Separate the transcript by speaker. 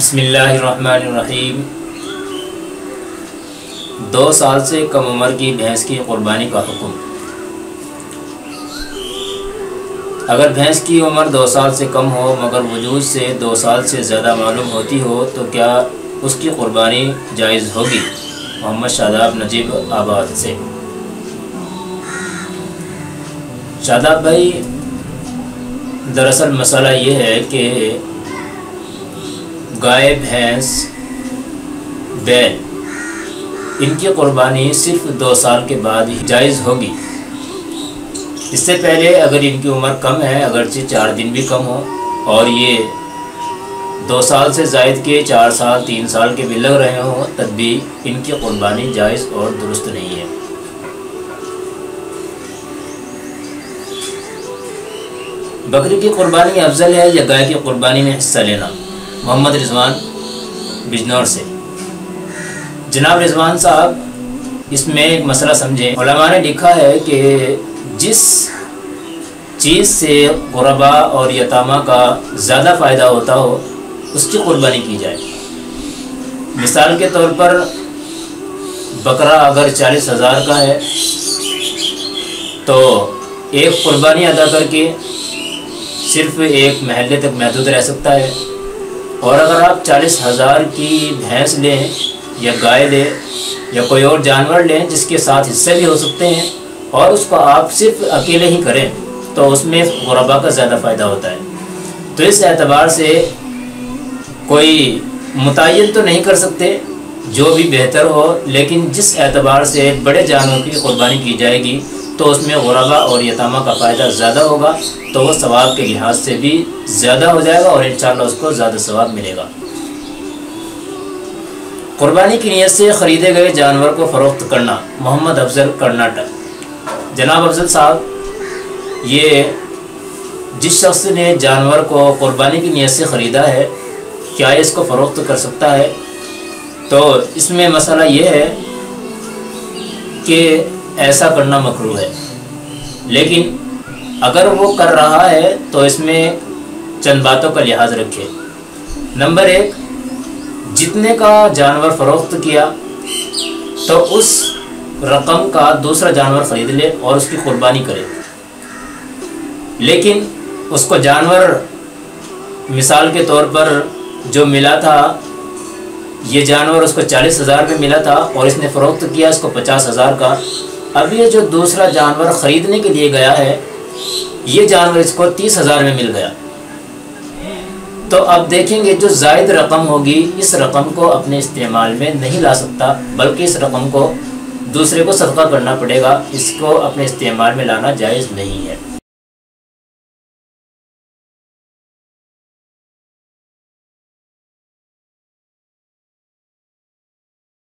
Speaker 1: बिस्मिल्लाहिर्रहमानिर्रहीम। 2 साल से कम उम्र की भैंस की क़ुरबानी का हुक्म। अगर भैंस की उम्र 2 साल से कम हो मगर वजूद से 2 साल से ज़्यादा मालूम होती हो तो क्या उसकी क़ुरबानी जायज़ होगी? मोहम्मद शादाब नजीब आबाद से। शादाब भाई, दरअसल मसला ये है कि गाय, भैंस, बैल, इनकी क़ुरबानी सिर्फ 2 साल के बाद ही जायज़ होगी। इससे पहले अगर इनकी उम्र कम है, अगरचे 4 दिन भी कम हो और ये 2 साल से ज़ायद के 4 साल 3 साल के भी लग रहे हों, तब भी इनकी क़ुरबानी जायज़ और दुरुस्त नहीं है। बकरी की क़ुरबानी अफजल है या गाय की क़ुरबानी में हिस्सा लेना? मोहम्मद रिजवान बिजनौर से। जनाब रिजवान साहब, इसमें एक मसला समझें। उलमा ने लिखा है कि जिस चीज़ से गुरबा और यतामा का ज़्यादा फ़ायदा होता हो उसकी क़ुरबानी की जाए। मिसाल के तौर पर बकरा अगर 40,000 का है तो एक क़ुरबानी अदा करके सिर्फ़ एक महल्ले तक महदूद रह सकता है, और अगर आप 40,000 की भैंस लें या गाय लें या कोई और जानवर लें जिसके साथ हिस्से भी हो सकते हैं और उसको आप सिर्फ अकेले ही करें तो उसमें गुरबा का ज़्यादा फ़ायदा होता है। तो इस एतबार से कोई मुतय्यन तो नहीं कर सकते जो भी बेहतर हो, लेकिन जिस एतबार से बड़े जानवर की क़ुरबानी की जाएगी तो उसमें गुरबा और यतामा का फ़ायदा ज़्यादा होगा, तो वह सवाब के लिहाज से भी ज़्यादा हो जाएगा और इंशाअल्लाह उसको ज़्यादा सवाब मिलेगा। क़ुरबानी की नीयत से ख़रीदे गए जानवर को फ़रोख्त करना। मोहम्मद अफजल, कर्नाटक। जनाब अफजल साहब, ये जिस शख्स ने जानवर को क़ुरबानी की नीयत से ख़रीदा है, क्या इसको फ़रोख्त कर सकता है? तो इसमें मसला ये है कि ऐसा करना मकरूह है, लेकिन अगर वो कर रहा है तो इसमें चंद बातों का लिहाज रखे। नंबर 1, जितने का जानवर फ़रोख्त किया तो उस रकम का दूसरा जानवर ख़रीद ले और उसकी क़ुरबानी करे। लेकिन उसको जानवर मिसाल के तौर पर जो मिला था, ये जानवर उसको 40,000 में मिला था और इसने फ़रोख्त किया इसको 50,000 का। अब ये जो दूसरा जानवर ख़रीदने के लिए गया है, ये जानवर इसको 30,000 में मिल गया। तो अब देखेंगे जो ज़ायद रकम होगी इस रकम को अपने इस्तेमाल में नहीं ला सकता, बल्कि इस रकम को दूसरे को सदका करना पड़ेगा। इसको अपने इस्तेमाल में लाना जायज़ नहीं है।